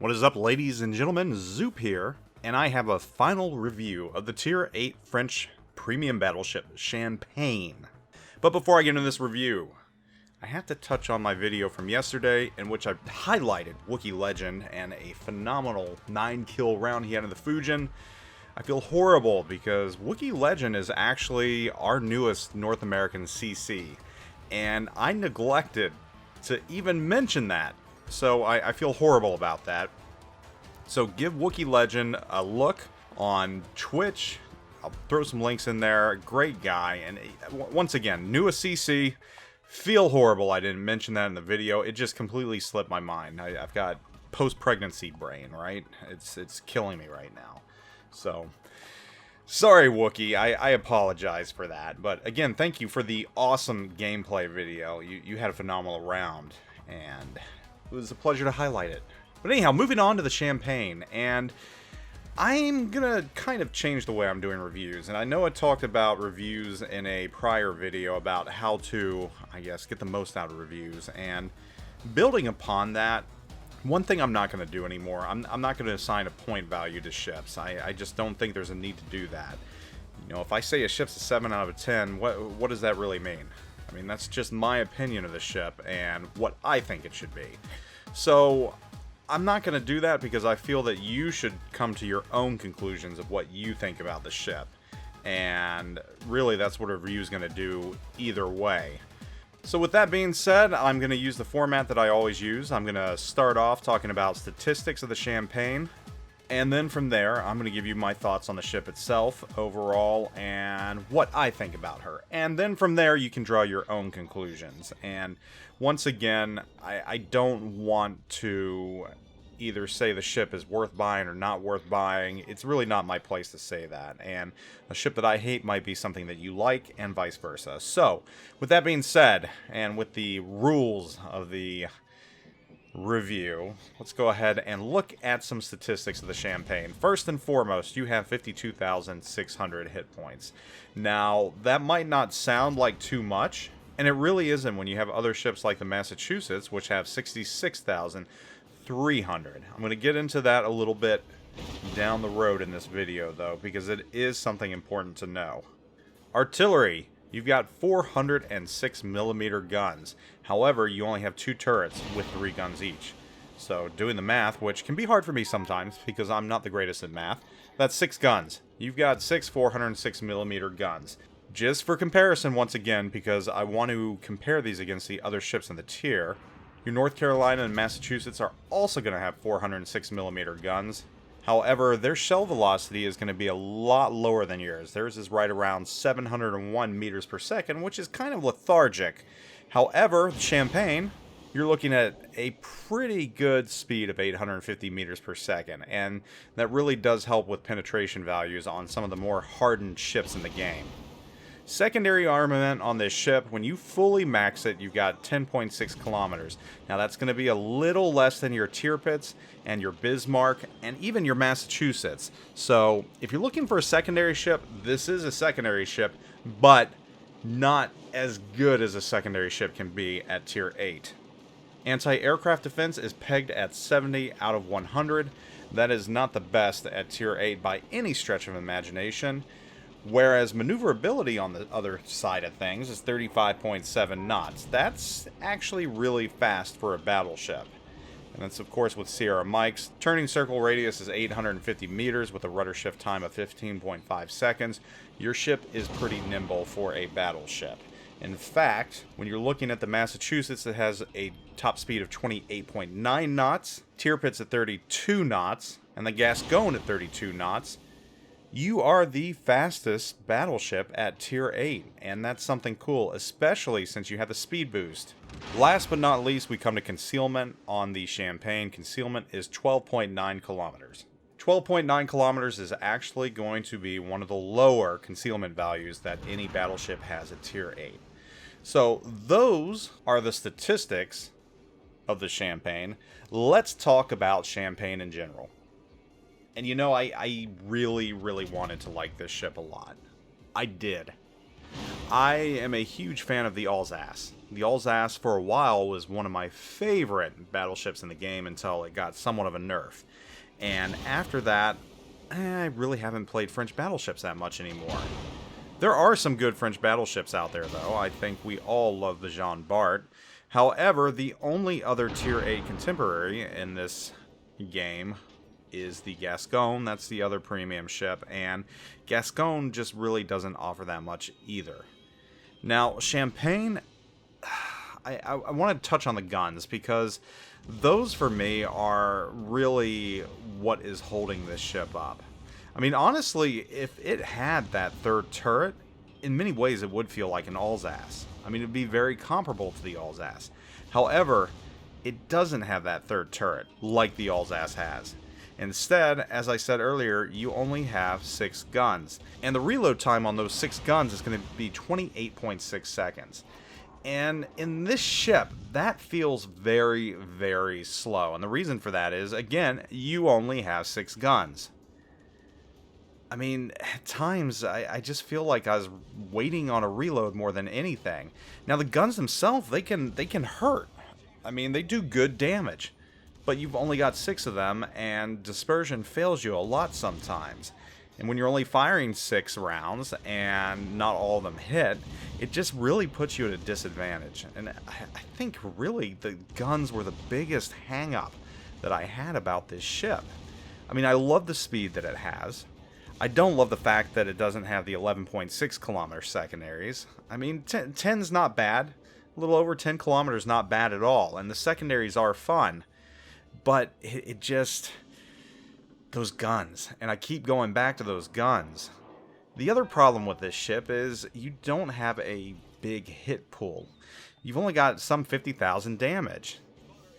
What is up, ladies and gentlemen? Zoop here, and I have a final review of the Tier 8 French premium battleship, Champagne. But before I get into this review, I have to touch on my video from yesterday in which I highlighted Wookiee Legend and a phenomenal 9-kill round he had in the Fujin. I feel horrible because Wookiee Legend is actually our newest North American CC, and I neglected to even mention that. So I feel horrible about that. So give Wookiee Legend a look on Twitch. I'll throw some links in there. Great guy. And once again, newest CC. Feel horrible I didn't mention that in the video. It just completely slipped my mind. I've got post-pregnancy brain, right? It's killing me right now. So, sorry Wookiee. I apologize for that. But again, thank you for the awesome gameplay video. You had a phenomenal round. And it was a pleasure to highlight it. But anyhow, moving on to the Champagne, and I'm gonna kind of change the way I'm doing reviews. And I know I talked about reviews in a prior video about how to, I guess, get the most out of reviews. And building upon that, one thing I'm not going to do anymore, I'm not going to assign a point value to ships. I just don't think there's a need to do that. You know, if I say a ship's a 7 out of 10, what does that really mean? I mean, that's just my opinion of the ship and what I think it should be. So, I'm not going to do that because I feel that you should come to your own conclusions of what you think about the ship. And really, that's what a review is going to do either way. So with that being said, I'm going to use the format that I always use. I'm going to start off talking about statistics of the Champagne. And then from there, I'm going to give you my thoughts on the ship itself, overall, and what I think about her. And then from there, you can draw your own conclusions. And once again, I don't want to either say the ship is worth buying or not worth buying. It's really not my place to say that. And a ship that I hate might be something that you like, and vice versa. So, with that being said, and with the rules of the review, let's go ahead and look at some statistics of the Champagne. First and foremost, you have 52,600 hit points. Now, that might not sound like too much, and it really isn't when you have other ships like the Massachusetts, which have 66,300. I'm going to get into that a little bit down the road in this video, though, because it is something important to know. Artillery. You've got 406mm guns. However, you only have 2 turrets with 3 guns each. So, doing the math, which can be hard for me sometimes because I'm not the greatest at math, that's 6 guns. You've got 6 406mm guns. Just for comparison, once again, because I want to compare these against the other ships in the tier, your North Carolina and Massachusetts are also going to have 406mm guns. However, their shell velocity is going to be a lot lower than yours. Theirs is right around 701 meters per second, which is kind of lethargic. However, Champagne, you're looking at a pretty good speed of 850 meters per second, and that really does help with penetration values on some of the more hardened ships in the game. Secondary armament on this ship, when you fully max it, you've got 10.6 kilometers. Now that's going to be a little less than your Tirpitz and your Bismarck and even your Massachusetts. So if you're looking for a secondary ship, this is a secondary ship, but not as good as a secondary ship can be at Tier 8. Anti-aircraft defense is pegged at 70 out of 100. That is not the best at Tier 8 by any stretch of imagination. Whereas maneuverability on the other side of things is 35.7 knots. That's actually really fast for a battleship. And that's of course with Sierra Mike's. Turning circle radius is 850 meters with a rudder shift time of 15.5 seconds. Your ship is pretty nimble for a battleship. In fact, when you're looking at the Massachusetts, it has a top speed of 28.9 knots, Tirpitz at 32 knots, and the Gascon at 32 knots. You are the fastest battleship at Tier 8, and that's something cool, especially since you have the speed boost. Last but not least, we come to concealment on the Champagne. Concealment is 12.9 kilometers. 12.9 kilometers is actually going to be one of the lower concealment values that any battleship has at Tier 8. So those are the statistics of the Champagne. Let's talk about Champagne in general. And you know, I really, really wanted to like this ship a lot. I did. I am a huge fan of the Alsace. The Alsace for a while was one of my favorite battleships in the game until it got somewhat of a nerf. And after that, I really haven't played French battleships that much anymore. There are some good French battleships out there, though. I think we all love the Jean Bart. However, the only other Tier 8 contemporary in this game is the Gascon. That's the other premium ship, and Gascon just really doesn't offer that much either. Now, Champagne, I want to touch on the guns, because those for me are really what is holding this ship up. I mean, honestly, if it had that third turret, in many ways it would feel like an Alsace. I mean, it would be very comparable to the Alsace. However, it doesn't have that third turret like the Alsace has. Instead, as I said earlier, you only have 6 guns. And the reload time on those 6 guns is going to be 28.6 seconds. And in this ship, that feels very, very slow. And the reason for that is, again, you only have 6 guns. I mean, at times, I just feel like I was waiting on a reload more than anything. Now, the guns themselves, they can hurt. I mean, they do good damage. But you've only got 6 of them, and dispersion fails you a lot sometimes. And when you're only firing 6 rounds, and not all of them hit, it just really puts you at a disadvantage. And I think really the guns were the biggest hang-up that I had about this ship. I mean, I love the speed that it has. I don't love the fact that it doesn't have the 11.6 kilometer secondaries. I mean, 10's not bad. A little over 10 kilometers not bad at all. And the secondaries are fun. But it just... those guns. And I keep going back to those guns. The other problem with this ship is you don't have a big hit pool. You've only got some 50,000 damage.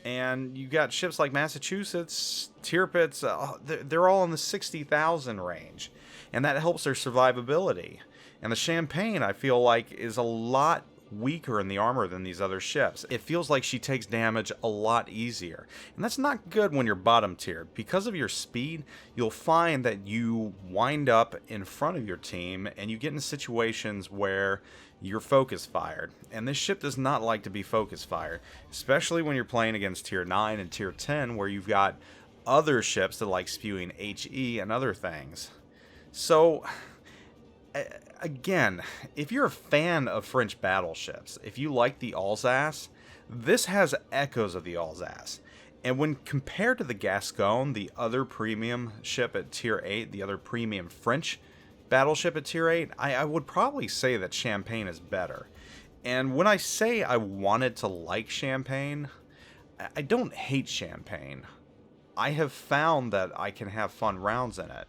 And you got ships like Massachusetts, Tirpitz, they're all in the 60,000 range. And that helps their survivability. And the Champagne, I feel like, is a lot weaker in the armor than these other ships. It feels like she takes damage a lot easier. And that's not good when you're bottom tier. Because of your speed, you'll find that you wind up in front of your team and you get in situations where you're focus fired. And this ship does not like to be focus fired, especially when you're playing against tier 9 and tier 10 where you've got other ships that like spewing HE and other things. So again, if you're a fan of French battleships, if you like the Alsace, this has echoes of the Alsace. And when compared to the Gascon, the other premium ship at tier 8, the other premium French battleship at tier 8, I would probably say that Champagne is better. And when I say I wanted to like Champagne, I don't hate Champagne. I have found that I can have fun rounds in it.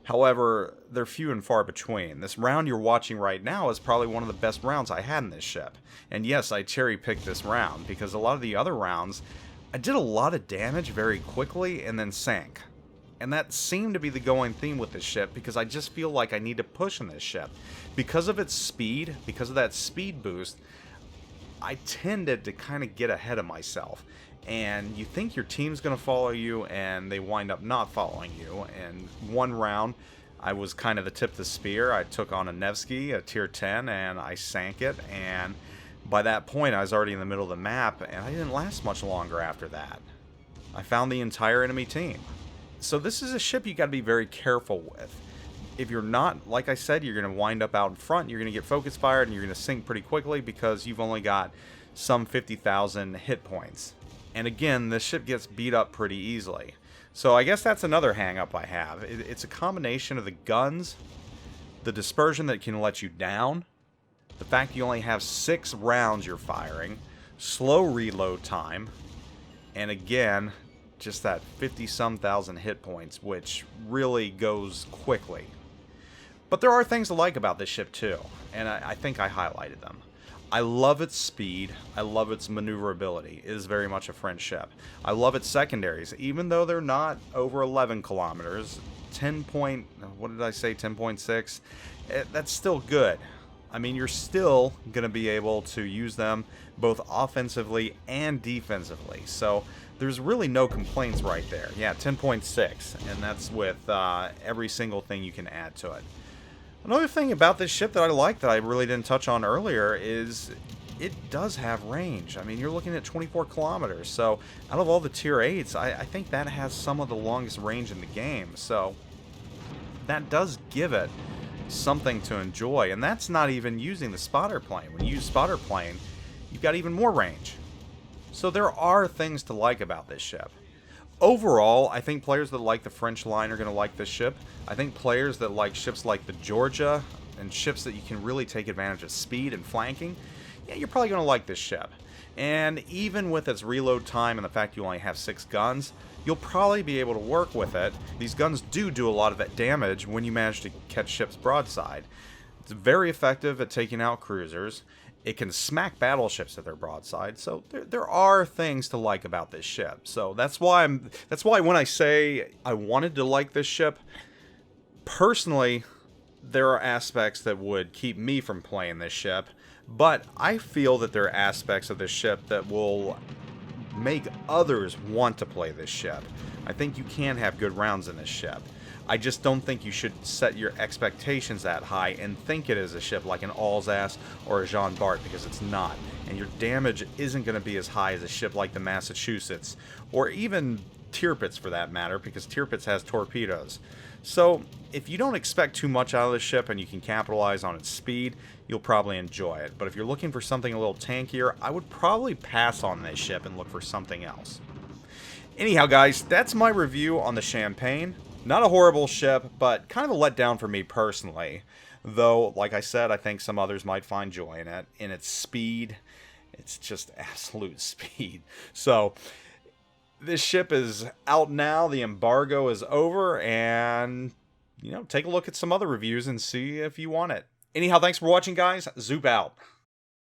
However, they're few and far between. This round you're watching right now is probably one of the best rounds I had in this ship. And yes, I cherry-picked this round, because a lot of the other rounds, I did a lot of damage very quickly and then sank. And that seemed to be the going theme with this ship, because I just feel like I need to push in this ship. Because of its speed, because of that speed boost, I tended to kind of get ahead of myself. And you think your team's going to follow you, and they wind up not following you. And one round, I was kind of the tip of the spear. I took on a Nevsky, a tier 10, and I sank it. And by that point, I was already in the middle of the map, and I didn't last much longer after that. I found the entire enemy team. So this is a ship you got to be very careful with. If you're not, like I said, you're going to wind up out in front, you're going to get focus fired, and you're going to sink pretty quickly because you've only got some 50,000 hit points. And again, this ship gets beat up pretty easily. So I guess that's another hang-up I have. It's a combination of the guns, the dispersion that can let you down, the fact you only have 6 rounds you're firing, slow reload time, and again, just that 50-some thousand hit points, which really goes quickly. But there are things to like about this ship too, and I think I highlighted them. I love its speed. I love its maneuverability. It is very much a French ship. I love its secondaries, even though they're not over 11 kilometers. 10.6? That's still good. I mean, you're still going to be able to use them both offensively and defensively. So there's really no complaints right there. Yeah, 10.6, and that's with every single thing you can add to it. Another thing about this ship that I like that I really didn't touch on earlier is it does have range. I mean, you're looking at 24 kilometers. So out of all the tier 8s, I think that has some of the longest range in the game. So that does give it something to enjoy. And that's not even using the spotter plane. When you use spotter plane, you've got even more range. So there are things to like about this ship. Overall, I think players that like the French line are going to like this ship. I think players that like ships like the Georgia and ships that you can really take advantage of speed and flanking, yeah, you're probably going to like this ship. And even with its reload time and the fact you only have 6 guns, you'll probably be able to work with it. These guns do a lot of that damage when you manage to catch ships broadside. It's very effective at taking out cruisers. It can smack battleships at their broadside, so there are things to like about this ship. So that's why when I say I wanted to like this ship, personally, there are aspects that would keep me from playing this ship, but I feel that there are aspects of this ship that will make others want to play this ship. I think you can have good rounds in this ship. I just don't think you should set your expectations that high and think it is a ship like an Alsace or a Jean Bart, because it's not. And your damage isn't going to be as high as a ship like the Massachusetts, or even Tirpitz for that matter, because Tirpitz has torpedoes. So if you don't expect too much out of the ship and you can capitalize on its speed, you'll probably enjoy it. But if you're looking for something a little tankier, I would probably pass on this ship and look for something else. Anyhow, guys, that's my review on the Champagne. Not a horrible ship, but kind of a letdown for me personally. Though, like I said, I think some others might find joy in it. In its speed, it's just absolute speed. So, this ship is out now. The embargo is over. And, you know, take a look at some other reviews and see if you want it. Anyhow, thanks for watching, guys. Zoop out.